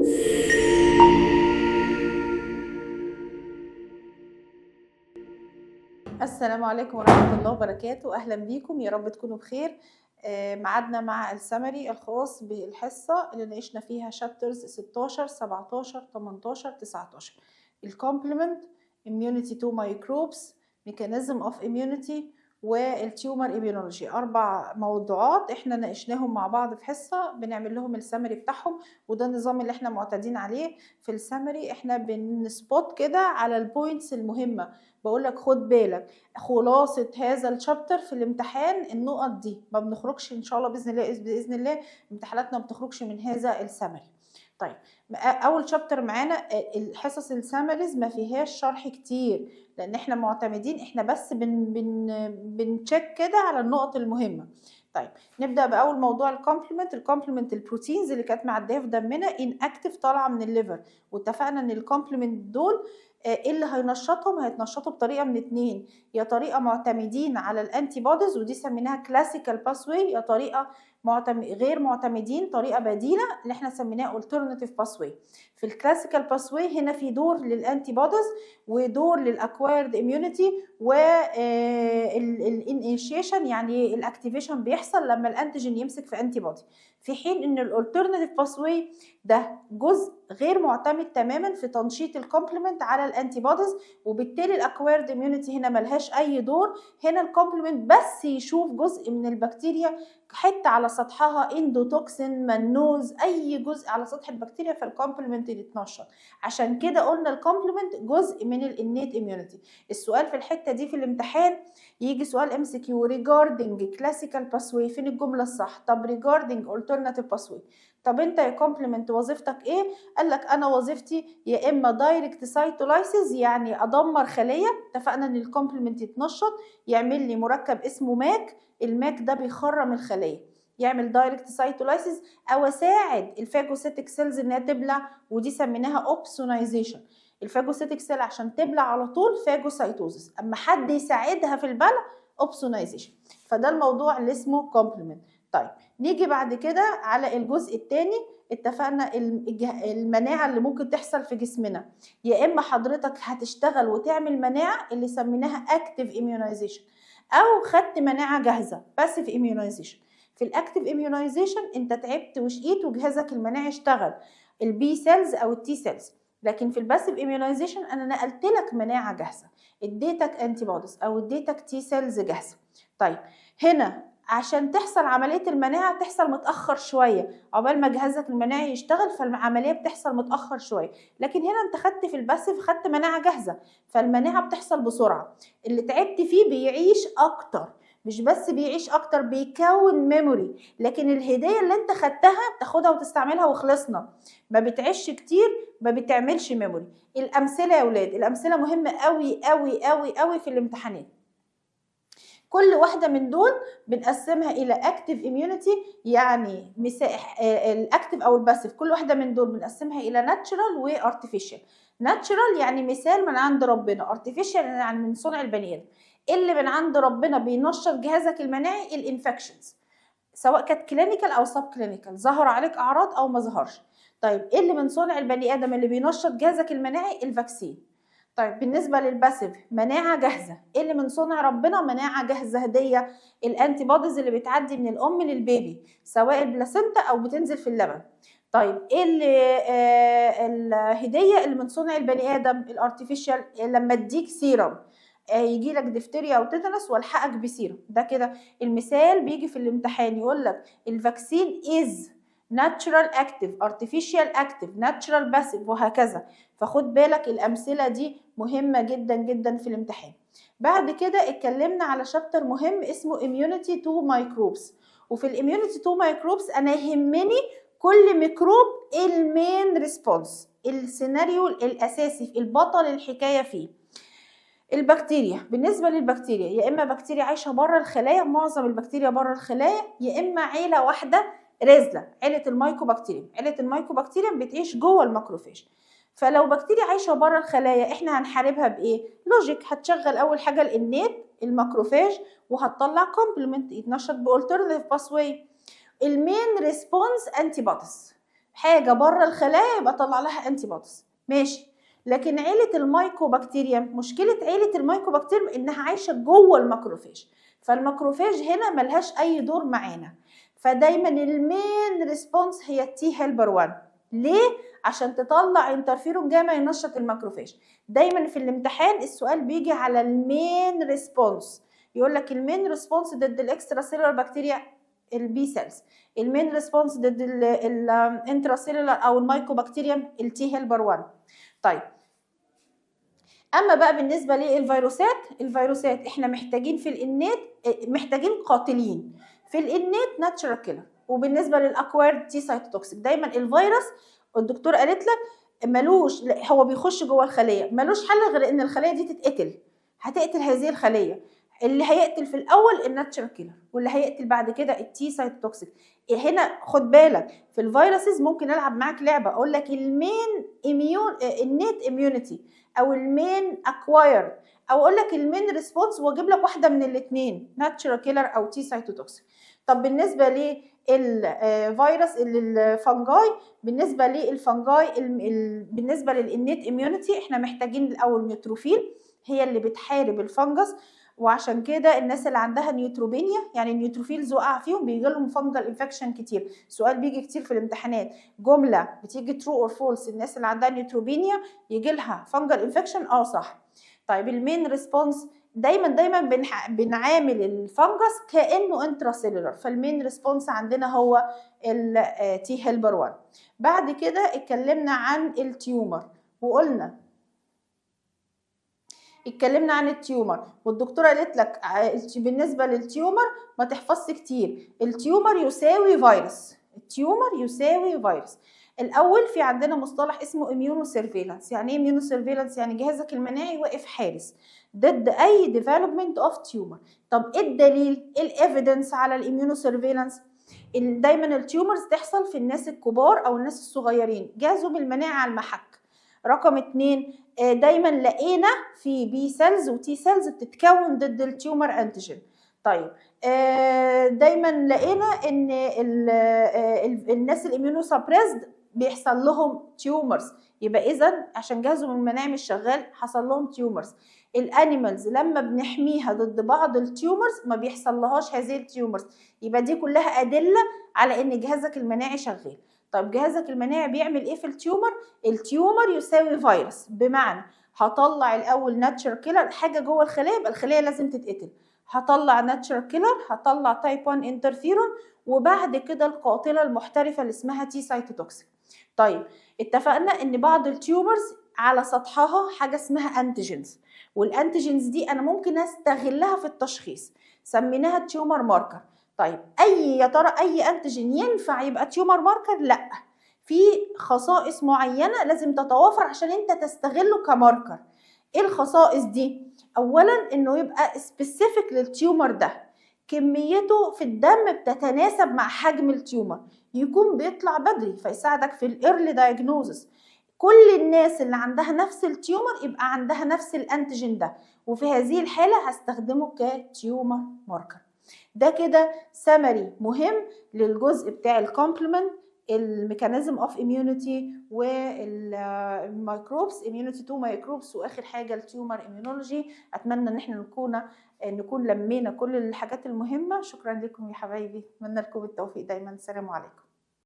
السلام عليكم ورحمة الله وبركاته. أهلا بيكم، يا رب تكونوا بخير. معادنا مع السمري الخاص بالحصة اللي ناقشنا فيها شابترز 16 17 18 19 الكومبلمنت، immunity to microbes، mechanism of immunity، والتيومر immunology. 4 موضوعات احنا ناقشناهم مع بعض في حصة بنعمل لهم السمري بتاعهم، وده النظام اللي احنا معتادين عليه في السمري. احنا بنسبوت كده على البوينتس المهمة، بقول لك خد بالك خلاصة هذا الشابتر في الامتحان النقط دي، ما بنخرجش ان شاء الله باذن الله امتحاناتنا ما بتخرجش من هذا السمري. طيب اول شابتر معانا الحصص السمريز ما فيهاش شرح كتير، لان احنا معتمدين احنا بس بنتشيك كده على النقط المهمه. طيب نبدا باول موضوع الكومبلمنت البروتينز اللي كانت معديه في دمنا ان اكتف طالعه من الليفر، واتفقنا ان الكومبلمنت دول ايه اللي هينشطهم؟ هيتنشطوا بطريقه من 2، يا طريقه معتمدين على الانتي بوديز ودي سميناها كلاسيكال باثوي، يا طريقه غير معتمدين، طريقه بديله اللي احنا سميناها alternative pathway. في الكلاسيكال باثوي هنا في دور للانتي بوديز ودور للاكوايرد اميونيتي، والانيشيشن يعني الاكتيفيشن بيحصل لما الانتيجين يمسك في انتي بودي، في حين ان الالترناتيف باثوي ده جزء غير معتمد تماما في تنشيط الكومبلمنت على الانتي بوديز، وبالتالي الاكوايرد اميونيتي هنا ملهاش اي دور. هنا الكومبلمنت بس يشوف جزء من البكتيريا، حته على سطحها اندوتوكسين، منوز، اي جزء على سطح البكتيريا فالكومبلمنت يتنشط. عشان كده قلنا الكومبلمنت جزء من الانيت اميونيتي. السؤال في الحته دي في الامتحان يجي سؤال ام سي كيو regarding classical pathway، فين الجمله الصح؟ طب regarding alternative pathway، طب انت يا كومبلمنت وظيفتك ايه؟ قال لك انا وظيفتي يا اما دايركت سايتولايسيس يعني ادمر خليه، اتفقنا ان الكومبلمنت يتنشط يعمل لي مركب اسمه ماك، الماك ده بيخرم الخليه يعمل دايركت سايتولايسيس، او اساعد الفاجوسيتك سيلز انها تبلع ودي سميناها اوبسونايزيشن. الفاجوسيتك سيل عشان تبلع على طول فاجوسايتوزس، اما حد يساعدها في البلع اوبسونايزيشن. فده الموضوع اللي اسمه كومبلمنت. طيب نيجي بعد كده على الجزء الثاني. اتفقنا المناعه اللي ممكن تحصل في جسمنا، يا اما حضرتك هتشتغل وتعمل مناعه اللي سميناها اكتيف اميونايزيشن، او خدت مناعه جاهزه باسيف اميونايزيشن. في الاكتيف اميونايزيشن انت تعبت وشقيت وجهازك المناعي اشتغل، البي سيلز او التي سيلز. لكن في الباسيف اميونايزيشن انا نقلت لك مناعه جاهزه، اديتك انتي بوديز او اديتك تي سيلز جاهزه. طيب هنا عشان تحصل عمليه المناعه تحصل متاخر شويه، عقبال ما جهازك المناعي يشتغل فالعمليه بتحصل متاخر شويه. لكن هنا انت خدت في الباسيف خدت مناعه جاهزه فالمناعه بتحصل بسرعه، اللي تعبت فيه بيعيش اكتر، مش بس بيعيش اكتر بيكون ميموري، لكن الهديه اللي انت خدتها بتاخدها وتستعملها وخلصنا، ما بتعيش كتير ما بتعملش ميموري. الامثله يا اولاد، الامثله مهمه قوي قوي قوي قوي في الامتحانات. كل واحده من دول بنقسمها الى اكتيف اميونيتي، يعني الاكتيف او الباسيف، كل واحده من دول بنقسمها الى ناتشرال وارتفيشال. ناتشرال يعني مثال من عند ربنا، ارتفيشال يعني من صنع البني ادم. اللي من عند ربنا بينشط جهازك المناعي الانفكشنز، سواء كانت كلينيكال او سب كلينيكال، ظهر عليك اعراض او ما ظهرش. طيب ايه اللي من صنع البني ادم اللي بينشط جهازك المناعي؟ الفاكسين. طيب بالنسبه للباسيف مناعه جاهزه، ايه اللي من صنع ربنا؟ مناعه جاهزه هديه، الانتي بوديز اللي بتعدي من الام للبيبي سواء البلاسينتا او بتنزل في اللبن. طيب ايه اللي الهديه اللي من صنع البني ادم؟ الارتفيشال، لما اديك سيرم يجي لك دفتيريا او تيتانوس والحقك بسيرم. ده كده المثال بيجي في الامتحان يقول لك الفاكسين از ناتشرال اكتيف، ارتفيشال اكتيف، ناتشرال باسيف، وهكذا. فخد بالك الامثله دي مهمه جدا جدا في الامتحان. بعد كده اتكلمنا على شابتر مهم اسمه immunity to microbes، وفي الاميونيتي تو مايكروبس انا يهمني كل ميكروب المين ريسبونس، السيناريو الاساسي البطل الحكايه فيه. البكتيريا، بالنسبه للبكتيريا يا اما بكتيريا عايشه بره الخلايا، معظم البكتيريا بره الخلايا، يا اما عيله واحده رزله، عيله المايكوبكتيريم. عيله المايكوبكتيريم بتعيش جوه الماكروفاج. فلو بكتيريا عايشه بره الخلايا احنا هنحاربها بايه؟ لوجيك، هتشغل اول حاجه الانيت الماكروفاج وهتطلع كومبلمنت يتنشط بالترناتيف باث واي. المين ريسبونس انتي بوديز، حاجه بره الخلايا يبقى طلع لها انتي بوديز، ماشي. لكن عيله المايكوبكتيريم، مشكله عيله المايكوبكتيريم انها عايشه جوه الماكروفاج، فالماكروفاج هنا ملهاش اي دور معانا. فدايما المين ريسبونس هي التي هيلبر 1. ليه؟ عشان تطلع انترفيرون جاما ينشط الماكروفاج. دايما في الامتحان السؤال بيجي على المين ريسبونس، يقول لك المين ريسبونس ضد الاكسترا سيلولار بكتيريا البي سيلز، المين ريسبونس ضد الانترا سيلولار او المايكوبكتيريم التي هيلبر 1. طيب اما بقى بالنسبه للفيروسات، الفيروسات احنا محتاجين في الانيت، محتاجين قاتلين في الانيت ناتشرال كيلر، وبالنسبه للاكوارد تي سايتوتوكسيك. دايما الفيروس الدكتور قالت لك ملوش، هو بيخش جوه الخليه ملوش حل غير ان الخليه دي تتقتل، هتقتل هذه الخليه. اللي هيقتل في الاول الناتشرال كيلر، واللي هيقتل بعد كده التي سايتوتوكسيك. هنا خد بالك في الفيروسز ممكن العب معاك لعبه، اقول لك المين النيت اميونيتي او المين اكواير، او اقول لك المين ريسبونس واجيب لك واحده من الاثنين ناتشرال كيلر او تي سايتوتوكسيك. طب بالنسبه للفيروس الفنجاي، بالنسبه للفنجاي بالنسبه للانيت اميونيتي احنا محتاجين الاول نيوتروفيل هي اللي بتحارب الفنجس، وعشان كده الناس اللي عندها نيوتروبينيا يعني النيوتروفيلز وقع فيهم بيجي لهم فنجل انفكشن كتير. سؤال بيجي كتير في الامتحانات، جمله بتيجي ترو اور فولس، الناس اللي عندها نيوتروبينيا يجي لها فنجل انفكشن، صح. طيب المين ريسبونس دايما بنعامل الفنجس كانه انترا سيلولر، فالمين ريسبونس عندنا هو التي هيلبر 1. بعد كده اتكلمنا عن التيومر وقلنا عن التيومر، والدكتوره قالت لك بالنسبه للتيومر ما تحفظش كتير، التيومر يساوي فيروس، التيومر يساوي فيروس. الاول في عندنا مصطلح اسمه اميونو سيرفيلانس. يعني ايه اميونو سيرفيلانس؟ يعني جهازك المناعي واقف حارس ضد اي ديفلوبمنت اوف تيومر. طب ايه الدليل؟ ايه الايفيدنس على الاميونو سيرفيلانس؟ دايما التيومرز تحصل في الناس الكبار او الناس الصغيرين، جهازهم المناعي على المحك. رقم 2 دايما لقينا في بي سيلز وتي سيلز بتتكون ضد التيومر انتيجين. طيب دايما لقينا ان الناس الاميونو سابريسد بيحصل لهم تيومرز، يبقى اذا عشان جهازهم المناعي مش شغال حصل لهم تيومرز. الانيمالز لما بنحميها ضد بعض التيومرز ما بيحصل لهاش هذه التيومرز، يبقى دي كلها ادله على ان جهازك المناعي شغال. طب جهازك المناعي بيعمل ايه في التيومر؟ التيومر يساوي فيروس، بمعنى هطلع الاول ناتشرال كيلر، حاجه جوه الخليه يبقى الخليه لازم تتقتل، هطلع ناتشرال كيلر، هطلع تايب 1 انترفيرون، وبعد كده القاتله المحترفه اللي اسمها تي سايتوتوكسيك. طيب اتفقنا ان بعض التيومرز على سطحها حاجه اسمها انتيجينز، والانتيجينز دي انا ممكن استغلها في التشخيص، سميناها تيومر ماركر. طيب يا ترى اي انتيجين ينفع يبقى تيومر ماركر؟ لا، في خصائص معينه لازم تتوافر عشان انت تستغله كماركر. ايه الخصائص دي؟ اولا انه يبقى سبيسيفيك للتيومر ده، كميته في الدم بتتناسب مع حجم التيومر، يكون بيطلع بدري فيساعدك في الايرلي دايجنوزس. كل الناس اللي عندها نفس التيومر يبقى عندها نفس الانتيجين ده، وفي هذه الحاله هستخدمه كتيومر ماركر. ده كده سمري مهم للجزء بتاع الكومبلمنت، الميكانيزم اوف اميونيتي والميكروبس، اميونيتي تو ميكروبس، واخر حاجه التيومر اميونولوجي. اتمنى ان احنا نكون لمينا كل الحاجات المهمه. شكرا لكم يا حبايبي، اتمنى لكم التوفيق دايما. السلام عليكم.